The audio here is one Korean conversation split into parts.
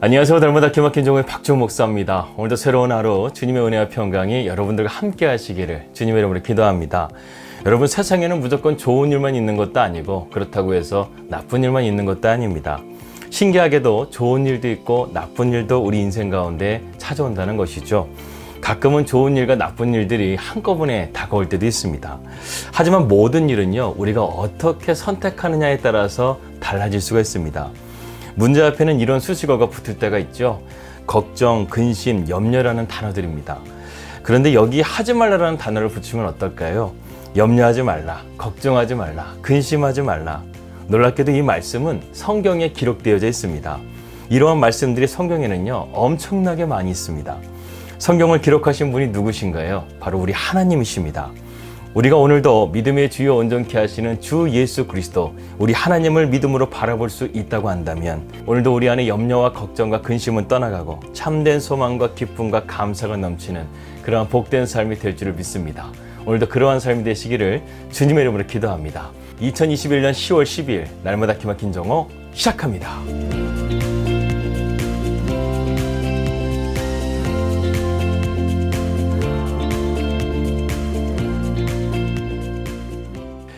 안녕하세요. 달마다 기막힌 종의 박주호 목사입니다. 오늘도 새로운 하루 주님의 은혜와 평강이 여러분들과 함께 하시기를 주님의 이름으로 기도합니다. 여러분, 세상에는 무조건 좋은 일만 있는 것도 아니고 그렇다고 해서 나쁜 일만 있는 것도 아닙니다. 신기하게도 좋은 일도 있고 나쁜 일도 우리 인생 가운데 찾아온다는 것이죠. 가끔은 좋은 일과 나쁜 일들이 한꺼번에 다가올 때도 있습니다. 하지만 모든 일은요, 우리가 어떻게 선택하느냐에 따라서 달라질 수가 있습니다. 문제 앞에는 이런 수식어가 붙을 때가 있죠. 걱정, 근심, 염려라는 단어들입니다. 그런데 여기 하지 말라라는 단어를 붙이면 어떨까요? 염려하지 말라, 걱정하지 말라, 근심하지 말라. 놀랍게도 이 말씀은 성경에 기록되어져 있습니다. 이러한 말씀들이 성경에는요, 엄청나게 많이 있습니다. 성경을 기록하신 분이 누구신가요? 바로 우리 하나님이십니다. 우리가 오늘도 믿음의 주요 온전케 하시는 주 예수 그리스도, 우리 하나님을 믿음으로 바라볼 수 있다고 한다면 오늘도 우리 안에 염려와 걱정과 근심은 떠나가고 참된 소망과 기쁨과 감사가 넘치는 그러한 복된 삶이 될 줄을 믿습니다. 오늘도 그러한 삶이 되시기를 주님의 이름으로 기도합니다. 2021년 10월 12일 날마다 기막힌 정오 시작합니다.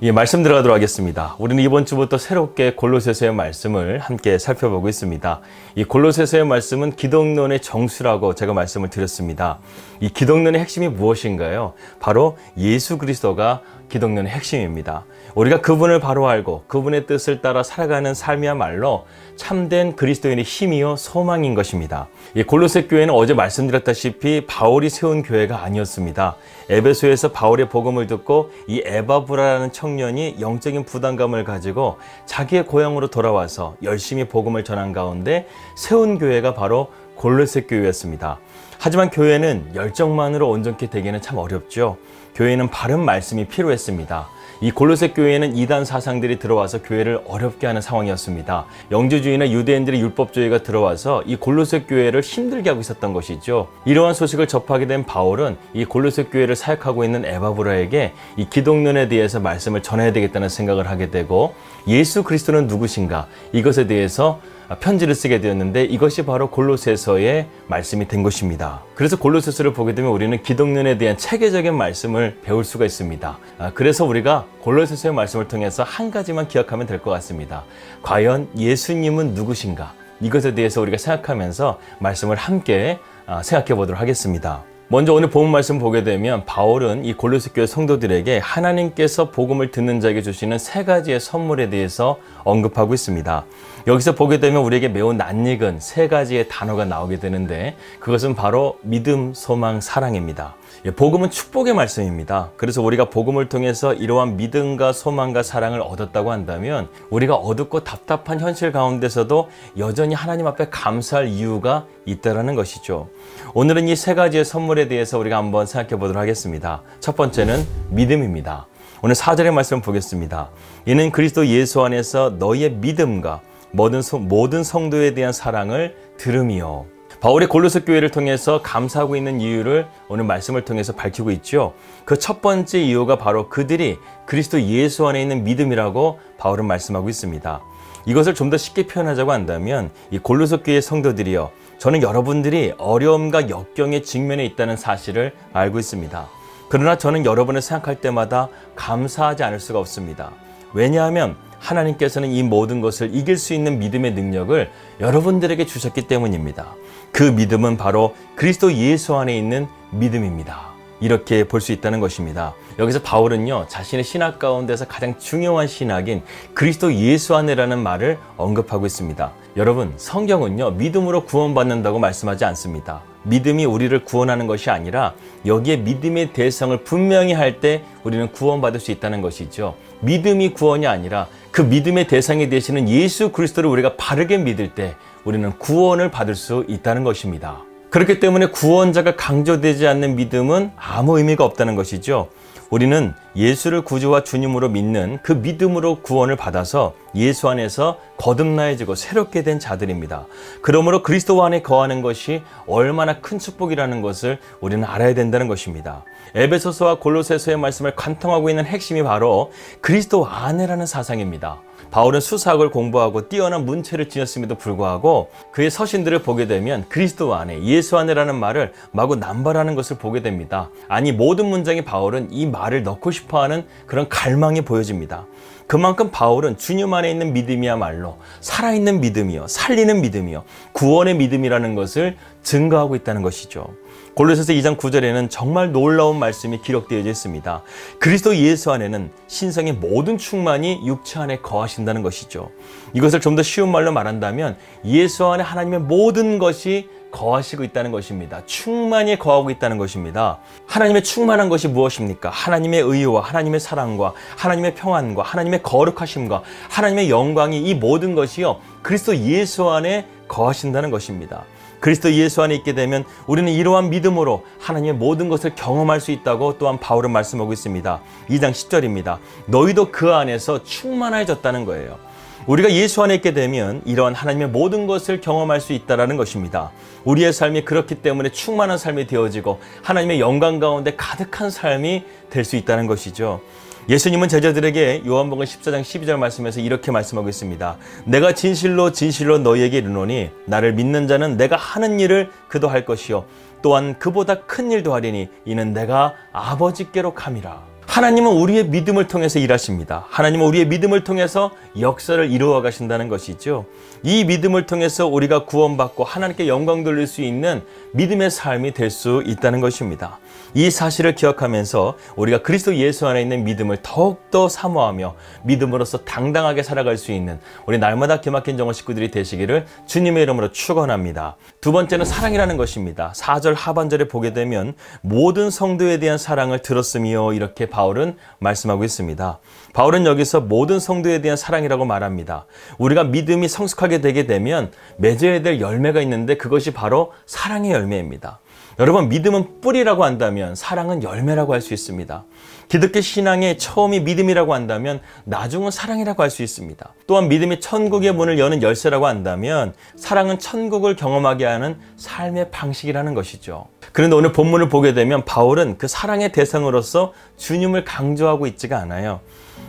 예, 말씀 들어가도록 하겠습니다. 우리는 이번 주부터 새롭게 골로새서의 말씀을 함께 살펴보고 있습니다. 이 골로새서의 말씀은 기독론의 정수라고 제가 말씀을 드렸습니다. 이 기독론의 핵심이 무엇인가요? 바로 예수 그리스도가 기독론의 핵심입니다. 우리가 그분을 바로 알고 그분의 뜻을 따라 살아가는 삶이야말로 참된 그리스도인의 힘이요 소망인 것입니다. 이 골로새 교회는 어제 말씀드렸다시피 바울이 세운 교회가 아니었습니다. 에베소에서 바울의 복음을 듣고 이 에바브라라는 청년이 영적인 부담감을 가지고 자기의 고향으로 돌아와서 열심히 복음을 전한 가운데 세운 교회가 바로 골로새 교회였습니다. 하지만 교회는 열정만으로 온전케 되기는 참 어렵죠. 교회는 바른 말씀이 필요했습니다. 이 골로새 교회에는 이단 사상들이 들어와서 교회를 어렵게 하는 상황이었습니다. 영주주의나 유대인들의 율법주의가 들어와서 이 골로새 교회를 힘들게 하고 있었던 것이죠. 이러한 소식을 접하게 된 바울은 이 골로새 교회를 사역하고 있는 에바브라에게 이 기독론에 대해서 말씀을 전해야 되겠다는 생각을 하게 되고, 예수 그리스도는 누구신가, 이것에 대해서 편지를 쓰게 되었는데 이것이 바로 골로새서의 말씀이 된 것입니다. 그래서 골로새서를 보게 되면 우리는 기독론에 대한 체계적인 말씀을 배울 수가 있습니다. 그래서 우리가 골로새서의 말씀을 통해서 한 가지만 기억하면 될 것 같습니다. 과연 예수님은 누구신가? 이것에 대해서 우리가 생각하면서 말씀을 함께 생각해 보도록 하겠습니다. 먼저 오늘 본문 말씀 보게 되면 바울은 이 골로새 교회 성도들에게 하나님께서 복음을 듣는 자에게 주시는 세 가지의 선물에 대해서 언급하고 있습니다. 여기서 보게 되면 우리에게 매우 낯익은 세 가지의 단어가 나오게 되는데 그것은 바로 믿음, 소망, 사랑입니다. 복음은 축복의 말씀입니다. 그래서 우리가 복음을 통해서 이러한 믿음과 소망과 사랑을 얻었다고 한다면 우리가 어둡고 답답한 현실 가운데서도 여전히 하나님 앞에 감사할 이유가 있다는 것이죠. 오늘은 이 세 가지의 선물에 대해서 우리가 한번 생각해 보도록 하겠습니다. 첫 번째는 믿음입니다. 오늘 4절의 말씀을 보겠습니다. 이는 그리스도 예수 안에서 너희의 믿음과 모든 성도에 대한 사랑을 들음이요. 바울이 골로새 교회를 통해서 감사하고 있는 이유를 오늘 말씀을 통해서 밝히고 있죠. 그 첫 번째 이유가 바로 그들이 그리스도 예수 안에 있는 믿음이라고 바울은 말씀하고 있습니다. 이것을 좀 더 쉽게 표현하자고 한다면 이 골로새 교회 성도들이요, 저는 여러분들이 어려움과 역경에 직면해 있다는 사실을 알고 있습니다. 그러나 저는 여러분을 생각할 때마다 감사하지 않을 수가 없습니다. 왜냐하면 하나님께서는 이 모든 것을 이길 수 있는 믿음의 능력을 여러분들에게 주셨기 때문입니다. 그 믿음은 바로 그리스도 예수 안에 있는 믿음입니다. 이렇게 볼 수 있다는 것입니다. 여기서 바울은요, 자신의 신학 가운데서 가장 중요한 신학인 그리스도 예수 안에라는 말을 언급하고 있습니다. 여러분, 성경은요, 믿음으로 구원받는다고 말씀하지 않습니다. 믿음이 우리를 구원하는 것이 아니라 여기에 믿음의 대상을 분명히 할 때 우리는 구원받을 수 있다는 것이죠. 믿음이 구원이 아니라 그 믿음의 대상이 되시는 예수 그리스도를 우리가 바르게 믿을 때 우리는 구원을 받을 수 있다는 것입니다. 그렇기 때문에 구원자가 강조되지 않는 믿음은 아무 의미가 없다는 것이죠. 우리는 예수를 구주와 주님으로 믿는 그 믿음으로 구원을 받아서 예수 안에서 거듭나여지고 새롭게 된 자들입니다. 그러므로 그리스도 안에 거하는 것이 얼마나 큰 축복이라는 것을 우리는 알아야 된다는 것입니다. 에베소서와 골로새서의 말씀을 관통하고 있는 핵심이 바로 그리스도 안에라는 사상입니다. 바울은 수사학을 공부하고 뛰어난 문체를 지녔음에도 불구하고 그의 서신들을 보게 되면 그리스도 안에, 예수 안에라는 말을 마구 남발하는 것을 보게 됩니다. 아니, 모든 문장에 바울은 이 말을 넣고 싶어하는 그런 갈망이 보여집니다. 그만큼 바울은 주님 안에 있는 믿음이야말로 살아있는 믿음이요, 살리는 믿음이요, 구원의 믿음이라는 것을 증거하고 있다는 것이죠. 골로새서 2장 9절에는 정말 놀라운 말씀이 기록되어 있습니다. 그리스도 예수 안에는 신성의 모든 충만이 육체 안에 거하신다는 것이죠. 이것을 좀 더 쉬운 말로 말한다면 예수 안에 하나님의 모든 것이 거하시고 있다는 것입니다. 충만히 거하고 있다는 것입니다. 하나님의 충만한 것이 무엇입니까? 하나님의 의와 하나님의 사랑과 하나님의 평안과 하나님의 거룩하심과 하나님의 영광이, 이 모든 것이요, 그리스도 예수 안에 거하신다는 것입니다. 그리스도 예수 안에 있게 되면 우리는 이러한 믿음으로 하나님의 모든 것을 경험할 수 있다고 또한 바울은 말씀하고 있습니다. 2장 10절입니다. 너희도 그 안에서 충만해졌다는 거예요. 우리가 예수 안에 있게 되면 이러한 하나님의 모든 것을 경험할 수 있다는 것입니다. 우리의 삶이 그렇기 때문에 충만한 삶이 되어지고 하나님의 영광 가운데 가득한 삶이 될 수 있다는 것이죠. 예수님은 제자들에게 요한복음 14장 12절 말씀에서 이렇게 말씀하고 있습니다. 내가 진실로 진실로 너희에게 이르노니 나를 믿는 자는 내가 하는 일을 그도 할 것이요 또한 그보다 큰 일도 하리니 이는 내가 아버지께로 감이라. 하나님은 우리의 믿음을 통해서 일하십니다. 하나님은 우리의 믿음을 통해서 역사를 이루어 가신다는 것이죠. 이 믿음을 통해서 우리가 구원받고 하나님께 영광 돌릴 수 있는 믿음의 삶이 될 수 있다는 것입니다. 이 사실을 기억하면서 우리가 그리스도 예수 안에 있는 믿음을 더욱더 사모하며 믿음으로써 당당하게 살아갈 수 있는 우리 날마다 기막힌 정원 식구들이 되시기를 주님의 이름으로 축원합니다. 두 번째는 사랑이라는 것입니다. 4절 하반절에 보게 되면 모든 성도에 대한 사랑을 들었으며 이렇게 바울은 말씀하고 있습니다. 바울은 여기서 모든 성도에 대한 사랑이라고 말합니다. 우리가 믿음이 성숙하게 되게 되면 맺어야 될 열매가 있는데 그것이 바로 사랑의 열매입니다. 여러분, 믿음은 뿌리라고 한다면 사랑은 열매라고 할 수 있습니다. 기독교 신앙의 처음이 믿음이라고 한다면 나중은 사랑이라고 할 수 있습니다. 또한 믿음이 천국의 문을 여는 열쇠라고 한다면 사랑은 천국을 경험하게 하는 삶의 방식이라는 것이죠. 그런데 오늘 본문을 보게 되면 바울은 그 사랑의 대상으로서 주님을 강조하고 있지가 않아요.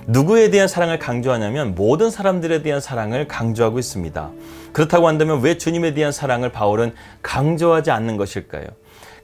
누구에 대한 사랑을 강조하냐면 모든 사람들에 대한 사랑을 강조하고 있습니다. 그렇다고 한다면 왜 주님에 대한 사랑을 바울은 강조하지 않는 것일까요?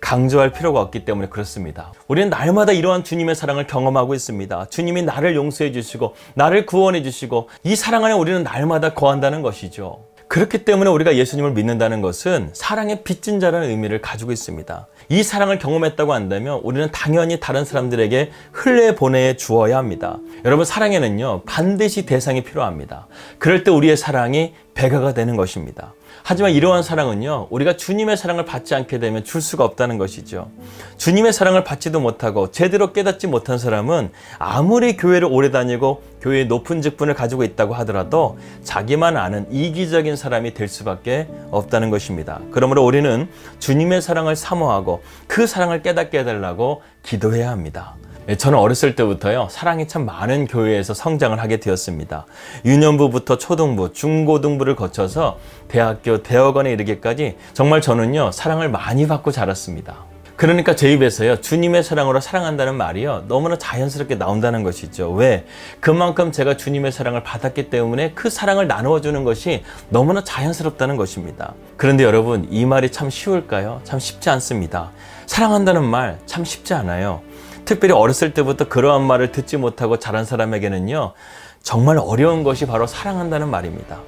강조할 필요가 없기 때문에 그렇습니다. 우리는 날마다 이러한 주님의 사랑을 경험하고 있습니다. 주님이 나를 용서해 주시고 나를 구원해 주시고 이 사랑 안에 우리는 날마다 거한다는 것이죠. 그렇기 때문에 우리가 예수님을 믿는다는 것은 사랑의 빚진 자라는 의미를 가지고 있습니다. 이 사랑을 경험했다고 한다면 우리는 당연히 다른 사람들에게 흘려보내 주어야 합니다. 여러분, 사랑에는요 반드시 대상이 필요합니다. 그럴 때 우리의 사랑이 배가가 되는 것입니다. 하지만 이러한 사랑은요 우리가 주님의 사랑을 받지 않게 되면 줄 수가 없다는 것이죠. 주님의 사랑을 받지도 못하고 제대로 깨닫지 못한 사람은 아무리 교회를 오래 다니고 교회의 높은 직분을 가지고 있다고 하더라도 자기만 아는 이기적인 사람이 될 수밖에 없다는 것입니다. 그러므로 우리는 주님의 사랑을 사모하고 그 사랑을 깨닫게 해달라고 기도해야 합니다. 저는 어렸을 때부터요 사랑이 참 많은 교회에서 성장을 하게 되었습니다. 유년부부터 초등부, 중고등부를 거쳐서 대학교, 대학원에 이르기까지 정말 저는요 사랑을 많이 받고 자랐습니다. 그러니까 제 입에서요 주님의 사랑으로 사랑한다는 말이요 너무나 자연스럽게 나온다는 것이죠. 왜? 그만큼 제가 주님의 사랑을 받았기 때문에 그 사랑을 나누어 주는 것이 너무나 자연스럽다는 것입니다. 그런데 여러분, 이 말이 참 쉬울까요? 참 쉽지 않습니다. 사랑한다는 말 참 쉽지 않아요. 특별히 어렸을 때부터 그러한 말을 듣지 못하고 자란 사람에게는요 정말 어려운 것이 바로 사랑한다는 말입니다.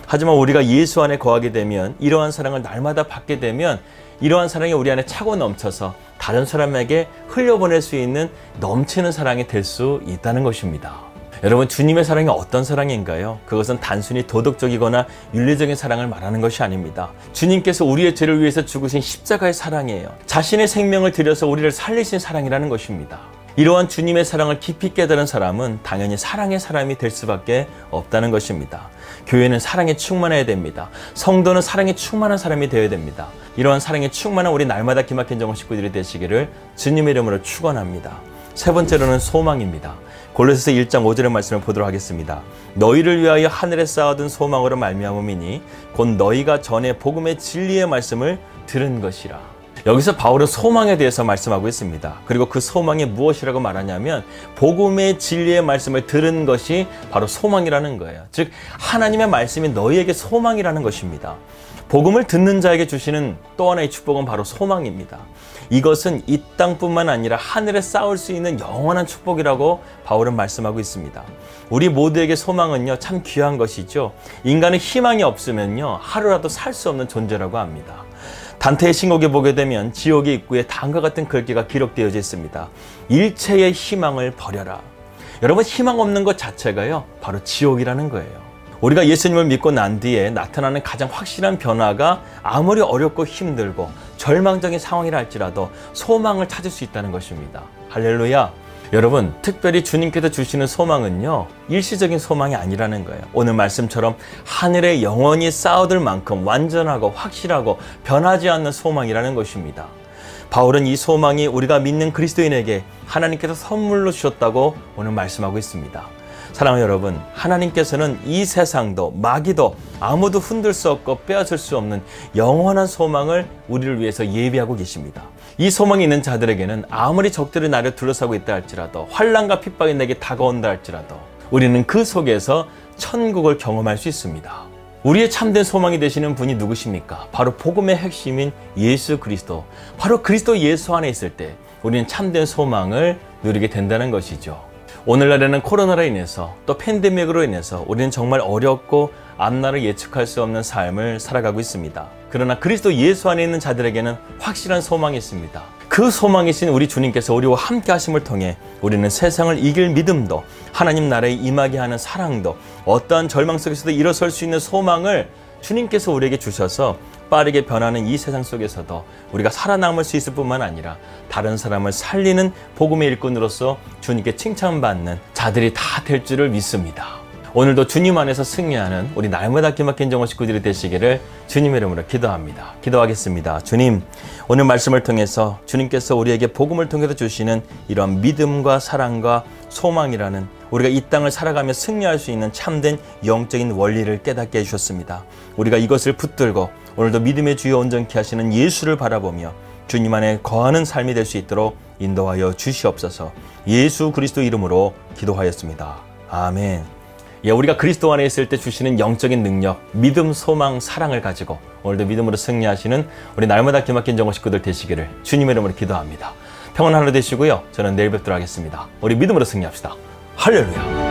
하지만 우리가 예수 안에 거하게 되면, 이러한 사랑을 날마다 받게 되면 이러한 사랑이 우리 안에 차고 넘쳐서 다른 사람에게 흘려보낼 수 있는 넘치는 사랑이 될 수 있다는 것입니다. 여러분, 주님의 사랑이 어떤 사랑인가요? 그것은 단순히 도덕적이거나 윤리적인 사랑을 말하는 것이 아닙니다. 주님께서 우리의 죄를 위해서 죽으신 십자가의 사랑이에요. 자신의 생명을 들여서 우리를 살리신 사랑이라는 것입니다. 이러한 주님의 사랑을 깊이 깨달은 사람은 당연히 사랑의 사람이 될 수밖에 없다는 것입니다. 교회는 사랑에 충만해야 됩니다. 성도는 사랑에 충만한 사람이 되어야 됩니다. 이러한 사랑에 충만한 우리 날마다 기막힌 정원 식구들이 되시기를 주님의 이름으로 축원합니다. 세 번째로는 소망입니다. 골로새서 1장 5절의 말씀을 보도록 하겠습니다. 너희를 위하여 하늘에 쌓아둔 소망으로 말미암음이니 곧 너희가 전에 복음의 진리의 말씀을 들은 것이라. 여기서 바울은 소망에 대해서 말씀하고 있습니다. 그리고 그 소망이 무엇이라고 말하냐면 복음의 진리의 말씀을 들은 것이 바로 소망이라는 거예요. 즉 하나님의 말씀이 너희에게 소망이라는 것입니다. 복음을 듣는 자에게 주시는 또 하나의 축복은 바로 소망입니다. 이것은 이 땅뿐만 아니라 하늘에 쌓을 수 있는 영원한 축복이라고 바울은 말씀하고 있습니다. 우리 모두에게 소망은요, 참 귀한 것이죠. 인간의 희망이 없으면요, 하루라도 살 수 없는 존재라고 합니다. 단테의 신곡에 보게 되면 지옥의 입구에 다음과 같은 글귀가 기록되어져 있습니다. 일체의 희망을 버려라. 여러분, 희망 없는 것 자체가요, 바로 지옥이라는 거예요. 우리가 예수님을 믿고 난 뒤에 나타나는 가장 확실한 변화가 아무리 어렵고 힘들고 절망적인 상황이라 할지라도 소망을 찾을 수 있다는 것입니다. 할렐루야! 여러분, 특별히 주님께서 주시는 소망은요, 일시적인 소망이 아니라는 거예요. 오늘 말씀처럼 하늘에 영원히 쌓아둘 만큼 완전하고 확실하고 변하지 않는 소망이라는 것입니다. 바울은 이 소망이 우리가 믿는 그리스도인에게 하나님께서 선물로 주셨다고 오늘 말씀하고 있습니다. 사랑하는 여러분, 하나님께서는 이 세상도 마귀도 아무도 흔들 수 없고 빼앗을 수 없는 영원한 소망을 우리를 위해서 예비하고 계십니다. 이 소망이 있는 자들에게는 아무리 적들이 나를 둘러싸고 있다 할지라도, 환난과 핍박이 내게 다가온다 할지라도 우리는 그 속에서 천국을 경험할 수 있습니다. 우리의 참된 소망이 되시는 분이 누구십니까? 바로 복음의 핵심인 예수 그리스도, 바로 그리스도 예수 안에 있을 때 우리는 참된 소망을 누리게 된다는 것이죠. 오늘날에는 코로나로 인해서 또 팬데믹으로 인해서 우리는 정말 어렵고 앞날을 예측할 수 없는 삶을 살아가고 있습니다. 그러나 그리스도 예수 안에 있는 자들에게는 확실한 소망이 있습니다. 그 소망이신 우리 주님께서 우리와 함께 하심을 통해 우리는 세상을 이길 믿음도, 하나님 나라에 임하게 하는 사랑도, 어떠한 절망 속에서도 일어설 수 있는 소망을 주님께서 우리에게 주셔서 빠르게 변하는 이 세상 속에서도 우리가 살아남을 수 있을 뿐만 아니라 다른 사람을 살리는 복음의 일꾼으로서 주님께 칭찬받는 자들이 다 될 줄을 믿습니다. 오늘도 주님 안에서 승리하는 우리 날마다 기막힌 정원 식구들이 되시기를 주님의 이름으로 기도합니다. 기도하겠습니다. 주님, 오늘 말씀을 통해서 주님께서 우리에게 복음을 통해서 주시는 이런 믿음과 사랑과 소망이라는 우리가 이 땅을 살아가며 승리할 수 있는 참된 영적인 원리를 깨닫게 해주셨습니다. 우리가 이것을 붙들고 오늘도 믿음의 주여 온전케 하시는 예수를 바라보며 주님 안에 거하는 삶이 될 수 있도록 인도하여 주시옵소서. 예수 그리스도 이름으로 기도하였습니다. 아멘. 우리가 그리스도 안에 있을 때 주시는 영적인 능력, 믿음, 소망, 사랑을 가지고 오늘도 믿음으로 승리하시는 우리 날마다 기막힌 정원 식구들 되시기를 주님의 이름으로 기도합니다. 평안한 하루 되시고요. 저는 내일 뵙도록 하겠습니다. 우리 믿음으로 승리합시다. 할렐루야.